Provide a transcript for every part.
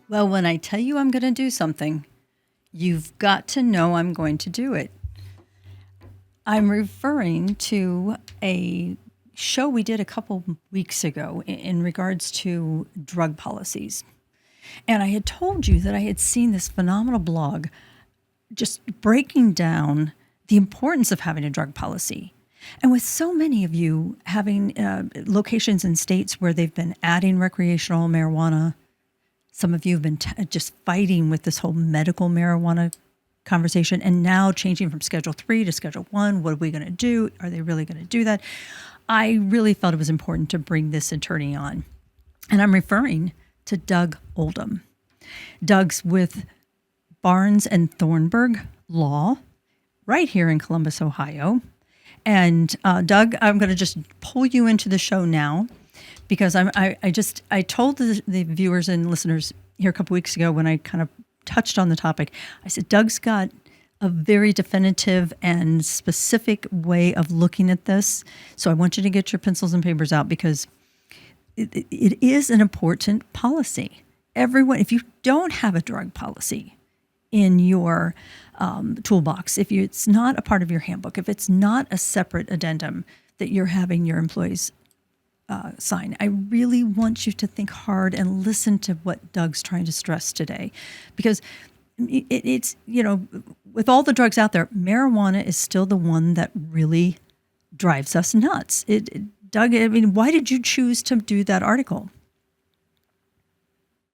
Well, when I tell you I'm going to do something, you've got to know I'm going to do it. I'm referring to a show we did a couple weeks ago in regards to drug policies. And I had told you that I had seen this phenomenal blog just breaking down the importance of having a drug policy. And with so many of you having locations in states where they've been adding recreational marijuana, some of you have been just fighting with this whole medical marijuana conversation, and now changing from Schedule 3 to Schedule 1. What are we going to do? Are they really going to do that? I really felt it was important to bring this attorney on. And I'm referring to Doug Oldham. Doug's with Barnes and Thornburg Law right here in Columbus, Ohio. And Doug, I'm going to just pull you into the show now because I told the viewers and listeners here a couple weeks ago when I kind of touched on the topic, I said, Doug's got a very definitive and specific way of looking at this. So I want you to get your pencils and papers out because it is an important policy. Everyone, if you don't have a drug policy in your toolbox, if it's not a part of your handbook, if it's not a separate addendum that you're having your employees sign, I really want you to think hard and listen to what Doug's trying to stress today, because it's, with all the drugs out there, marijuana is still the one that really drives us nuts. Doug, why did you choose to do that article?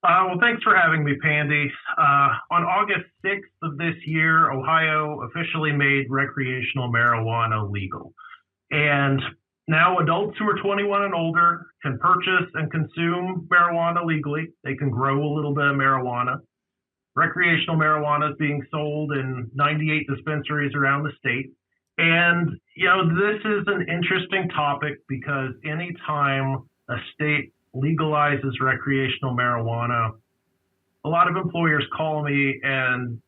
Well, thanks for having me, Pandy. On August 6th of this year, Ohio officially made recreational marijuana legal. And now adults who are 21 and older can purchase and consume marijuana legally. They can grow a little bit of marijuana. Recreational marijuana is being sold in 98 dispensaries around the state. And, this is an interesting topic because anytime a state legalizes recreational marijuana, a lot of employers call me and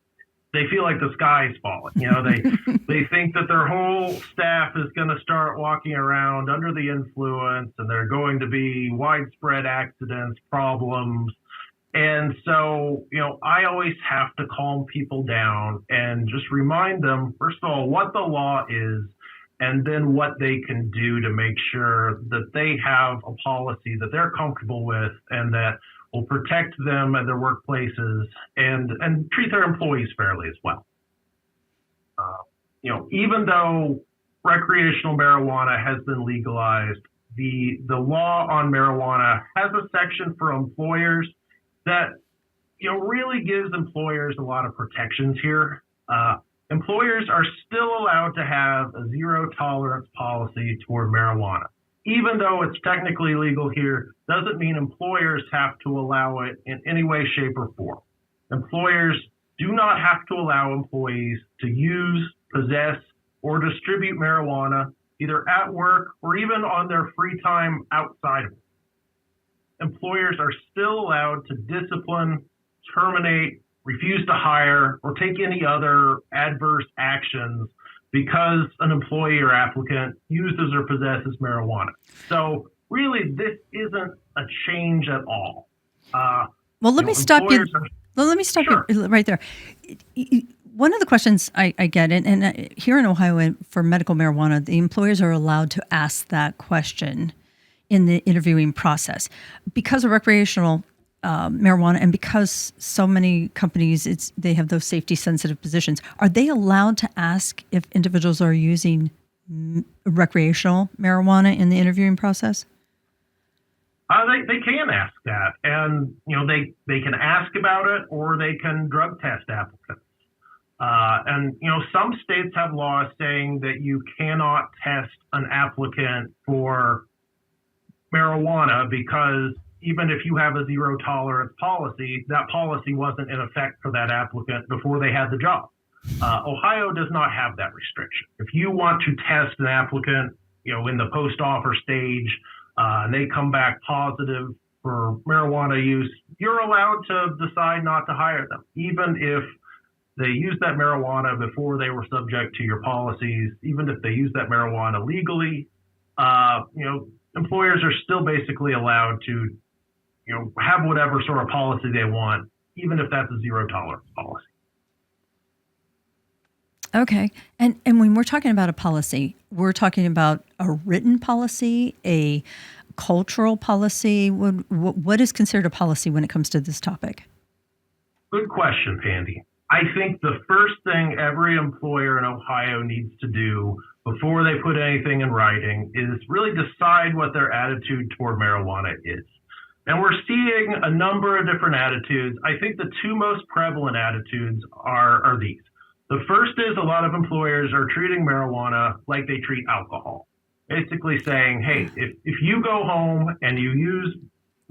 they feel like the sky's falling. They think that their whole staff is going to start walking around under the influence and there are going to be widespread accidents, problems. And so, I always have to calm people down and just remind them, first of all, what the law is, and then what they can do to make sure that they have a policy that they're comfortable with and that will protect them and their workplaces and treat their employees fairly as well. Even though recreational marijuana has been legalized, the law on marijuana has a section for employers that really gives employers a lot of protections here. Employers are still allowed to have a zero tolerance policy toward marijuana. Even though it's technically legal here, doesn't mean employers have to allow it in any way, shape, or form. Employers do not have to allow employees to use, possess, or distribute marijuana either at work or even on their free time outside of it. Employers are still allowed to discipline, terminate, refuse to hire, or take any other adverse actions because an employee or applicant uses or possesses marijuana. So really, this isn't a change at all. Let me stop you. Let me stop you right there. One of the questions I get, and here in Ohio for medical marijuana, the employers are allowed to ask that question in the interviewing process because of recreational marijuana, and because so many companies, they have those safety sensitive positions. Are they allowed to ask if individuals are using recreational marijuana in the interviewing process? They can ask that, and they can ask about it, or they can drug test applicants. And some states have laws saying that you cannot test an applicant for marijuana because even if you have a zero tolerance policy, that policy wasn't in effect for that applicant before they had the job. Ohio does not have that restriction. If you want to test an applicant, in the post-offer stage, and they come back positive for marijuana use, you're allowed to decide not to hire them, even if they used that marijuana before they were subject to your policies, even if they use that marijuana legally. Employers are still basically allowed to have whatever sort of policy they want even if that's a zero tolerance policy. Okay. And when we're talking about a policy, we're talking about a written policy, a cultural policy. What is considered a policy when it comes to this topic? Good question, Pandy. I think the first thing every employer in Ohio needs to do before they put anything in writing is really decide what their attitude toward marijuana is. And we're seeing a number of different attitudes. I think the two most prevalent attitudes are these. The first is a lot of employers are treating marijuana like they treat alcohol. Basically saying, hey, if you go home and you use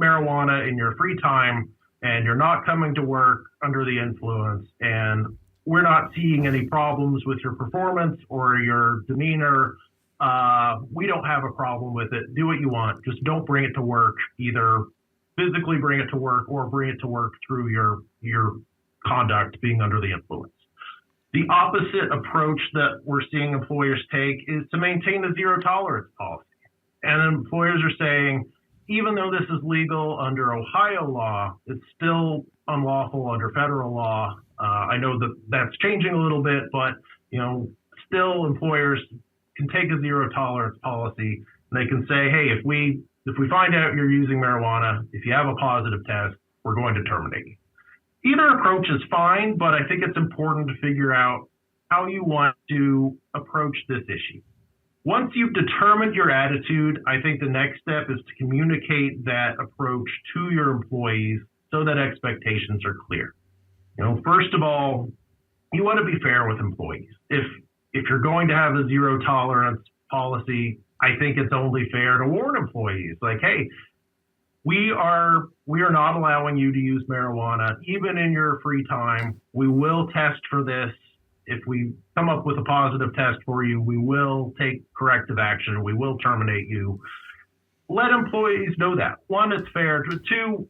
marijuana in your free time and you're not coming to work under the influence and we're not seeing any problems with your performance or your demeanor, we don't have a problem with it. Do what you want. Just don't bring it to work. Either physically bring it to work or bring it to work through your conduct being under the influence. The opposite approach that we're seeing employers take is to maintain a zero tolerance policy. And employers are saying, even though this is legal under Ohio law, it's still unlawful under federal law. I know that that's changing a little bit, but still employers can take a zero tolerance policy. And they can say, hey, if we find out you're using marijuana, if you have a positive test, we're going to terminate you. Either approach is fine, but I think it's important to figure out how you want to approach this issue. Once you've determined your attitude, I think the next step is to communicate that approach to your employees so that expectations are clear. First of all, you want to be fair with employees. If you're going to have a zero tolerance policy, I think it's only fair to warn employees like, hey, we are not allowing you to use marijuana, even in your free time. We will test for this. If we come up with a positive test for you, we will take corrective action. We will terminate you. Let employees know that. One, it's fair. Two,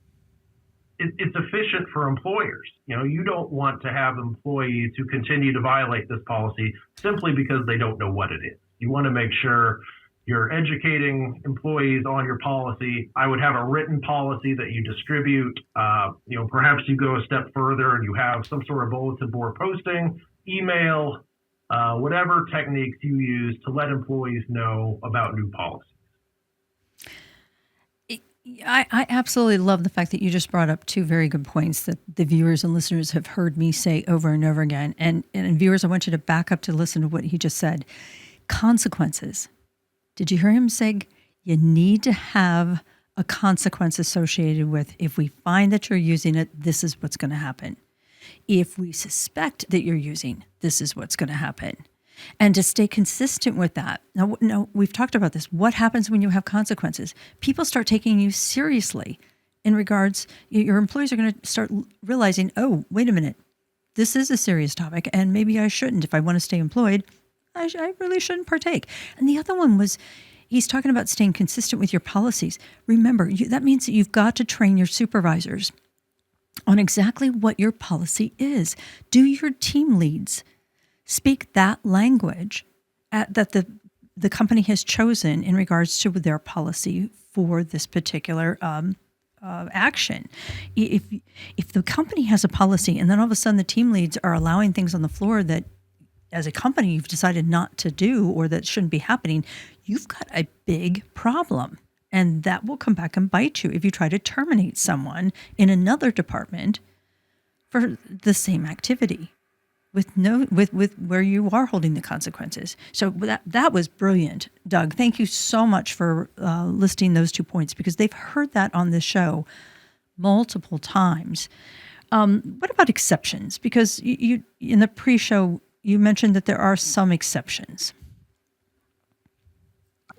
it's efficient for employers. You don't want to have employees who continue to violate this policy simply because they don't know what it is. You want to make sure you're educating employees on your policy. I would have a written policy that you distribute. Perhaps you go a step further and you have some sort of bulletin board posting, email, whatever techniques you use to let employees know about new policies. I absolutely love the fact that you just brought up two very good points that the viewers and listeners have heard me say over and over again. And viewers, I want you to back up to listen to what he just said. Consequences. Did you hear him say you need to have a consequence associated with, if we find that you're using it, this is what's going to happen. If we suspect that you're using, this is what's going to happen. And to stay consistent with that. Now, we've talked about this. What happens when you have consequences? People start taking you seriously in regards, your employees are going to start realizing, oh, wait a minute, this is a serious topic, and maybe I shouldn't. If I want to stay employed, I really shouldn't partake. And the other one was, he's talking about staying consistent with your policies. Remember, that means that you've got to train your supervisors on exactly what your policy is. Do your team leads speak that language that the company has chosen in regards to their policy for this particular action? If the company has a policy and then all of a sudden the team leads are allowing things on the floor that as a company you've decided not to do or that shouldn't be happening, you've got a big problem. And that will come back and bite you if you try to terminate someone in another department for the same activity with where you are holding the consequences. So that was brilliant, Doug. Thank you so much for listing those 2 points, because they've heard that on this show multiple times. What about exceptions? Because you in the pre-show, you mentioned that there are some exceptions.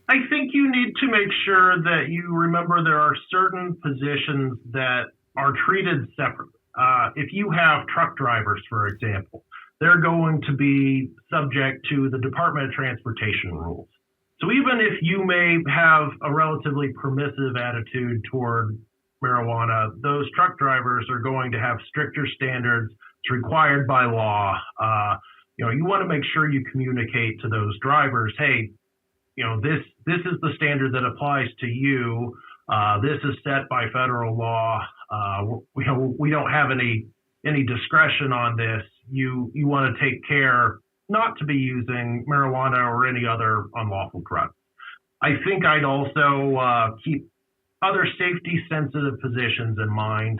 I think you need to make sure that you remember there are certain positions that are treated separately. If you have truck drivers, for example, they're going to be subject to the Department of Transportation rules. So even if you may have a relatively permissive attitude toward marijuana, those truck drivers are going to have stricter standards. It's required by law. You want to make sure you communicate to those drivers, hey, this is the standard that applies to you. This is set by federal law. We don't have any any discretion on this, you want to take care not to be using marijuana or any other unlawful drug. I think I'd also keep other safety-sensitive positions in mind.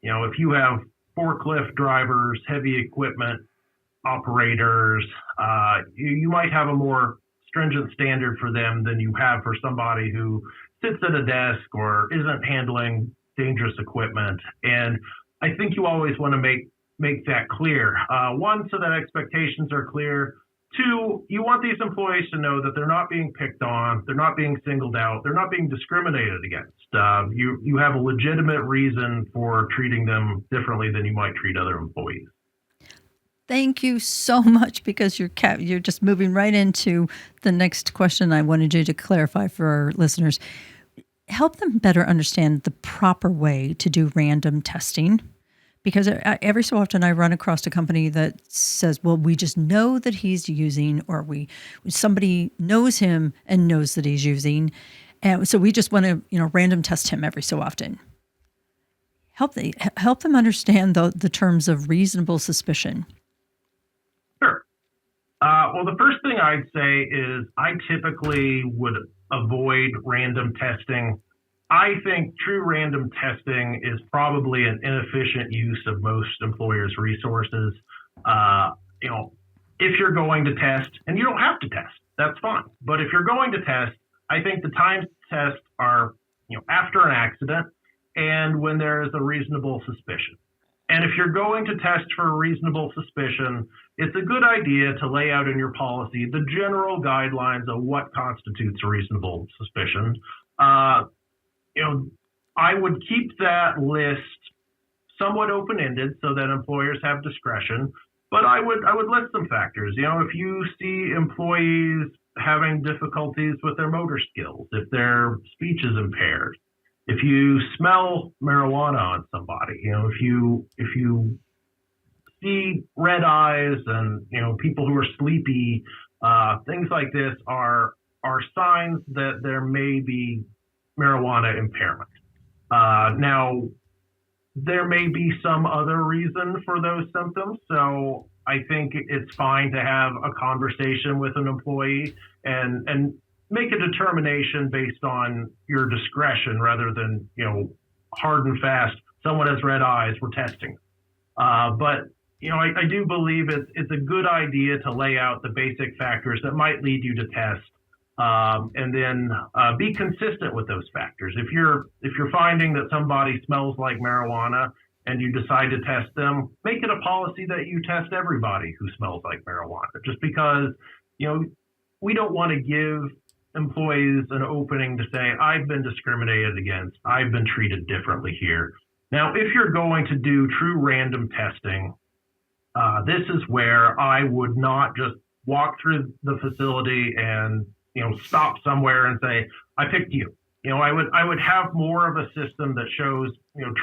If you have forklift drivers, heavy equipment operators, you might have a more stringent standard for them than you have for somebody who sits at a desk or isn't handling dangerous equipment. And I think you always want to make that clear. One, so that expectations are clear. Two, you want these employees to know that they're not being picked on, they're not being singled out, they're not being discriminated against. You have a legitimate reason for treating them differently than you might treat other employees. Thank you so much, because you're just moving right into the next question I wanted you to clarify for our listeners. Help them better understand the proper way to do random testing. Because every so often I run across a company that says, well, we just know that he's using, or somebody knows him and knows that he's using. And so we just want to, random test him every so often. Help them understand the terms of reasonable suspicion. Sure. Well, the first thing I'd say is I typically would avoid random testing. I think true random testing is probably an inefficient use of most employers' resources. If you're going to test, and you don't have to test, that's fine. But if you're going to test, I think the times to test are, after an accident and when there is a reasonable suspicion. And if you're going to test for a reasonable suspicion, it's a good idea to lay out in your policy the general guidelines of what constitutes a reasonable suspicion. I would keep that list somewhat open-ended so that employers have discretion, but I would list some factors. If you see employees having difficulties with their motor skills, if their speech is impaired, if you smell marijuana on somebody, if you see red eyes and people who are sleepy, things like this are signs that there may be marijuana impairment. Now, there may be some other reason for those symptoms, so I think it's fine to have a conversation with an employee and make a determination based on your discretion rather than, hard and fast, someone has red eyes, we're testing. But I do believe it's a good idea to lay out the basic factors that might lead you to test. And then be consistent with those factors. If you're finding that somebody smells like marijuana and you decide to test them, make it a policy that you test everybody who smells like marijuana. Just because we don't want to give employees an opening to say, I've been discriminated against, I've been treated differently here. Now, if you're going to do true random testing, this is where I would not just walk through the facility and stop somewhere and say, I picked you. I would have more of a system that shows,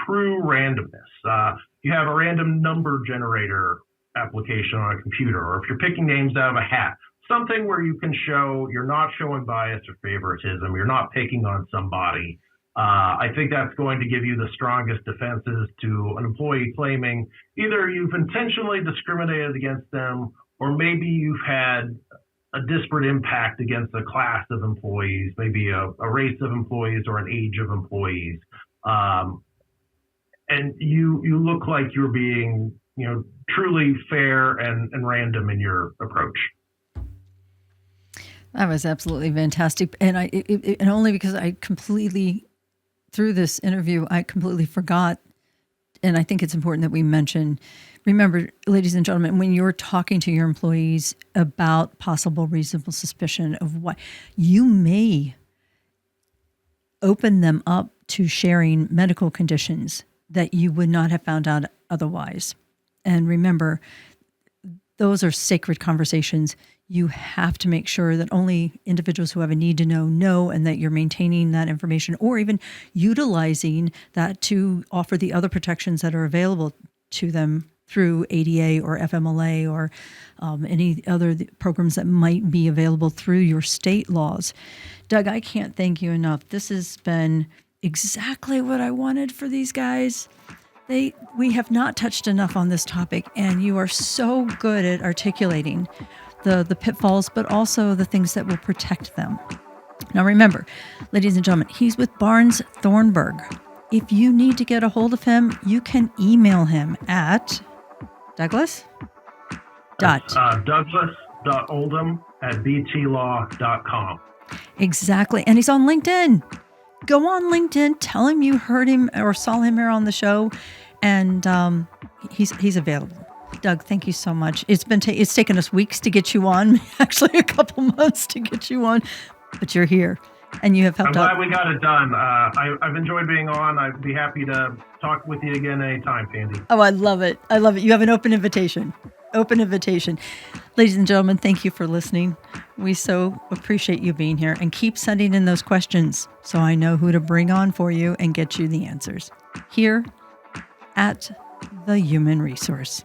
true randomness. You have a random number generator application on a computer, or if you're picking names out of a hat, something where you can show you're not showing bias or favoritism, you're not picking on somebody. I think that's going to give you the strongest defenses to an employee claiming either you've intentionally discriminated against them, or maybe you've had a disparate impact against a class of employees, maybe a race of employees or an age of employees. And you look like you're being, truly fair and random in your approach. That was absolutely fantastic. And and only because I completely, through this interview, I completely forgot. And I think it's important that we mention, remember, ladies and gentlemen, when you're talking to your employees about possible reasonable suspicion of what, you may open them up to sharing medical conditions that you would not have found out otherwise. And remember, those are sacred conversations. You have to make sure that only individuals who have a need to know, and that you're maintaining that information, or even utilizing that to offer the other protections that are available to them through ADA or FMLA or any other programs that might be available through your state laws. Doug, I can't thank you enough. This has been exactly what I wanted for these guys. We have not touched enough on this topic, and you are so good at articulating the pitfalls, but also the things that will protect them. Now remember, ladies and gentlemen, he's with Barnes Thornburg. If you need to get a hold of him, you can email him at Douglas. Douglas.oldham@btlaw.com. Exactly. And he's on LinkedIn. Go on LinkedIn, tell him you heard him or saw him here on the show, and he's available. Doug, thank you so much. It's taken us weeks to get you on, actually a couple months to get you on, but you're here, and you have helped out. I'm glad we got it done. I've enjoyed being on. I'd be happy to talk with you again anytime, Pandy. Oh, I love it. I love it. You have an open invitation. Open invitation. Ladies and gentlemen, thank you for listening. We so appreciate you being here, and keep sending in those questions so I know who to bring on for you and get you the answers here at The Human Resource.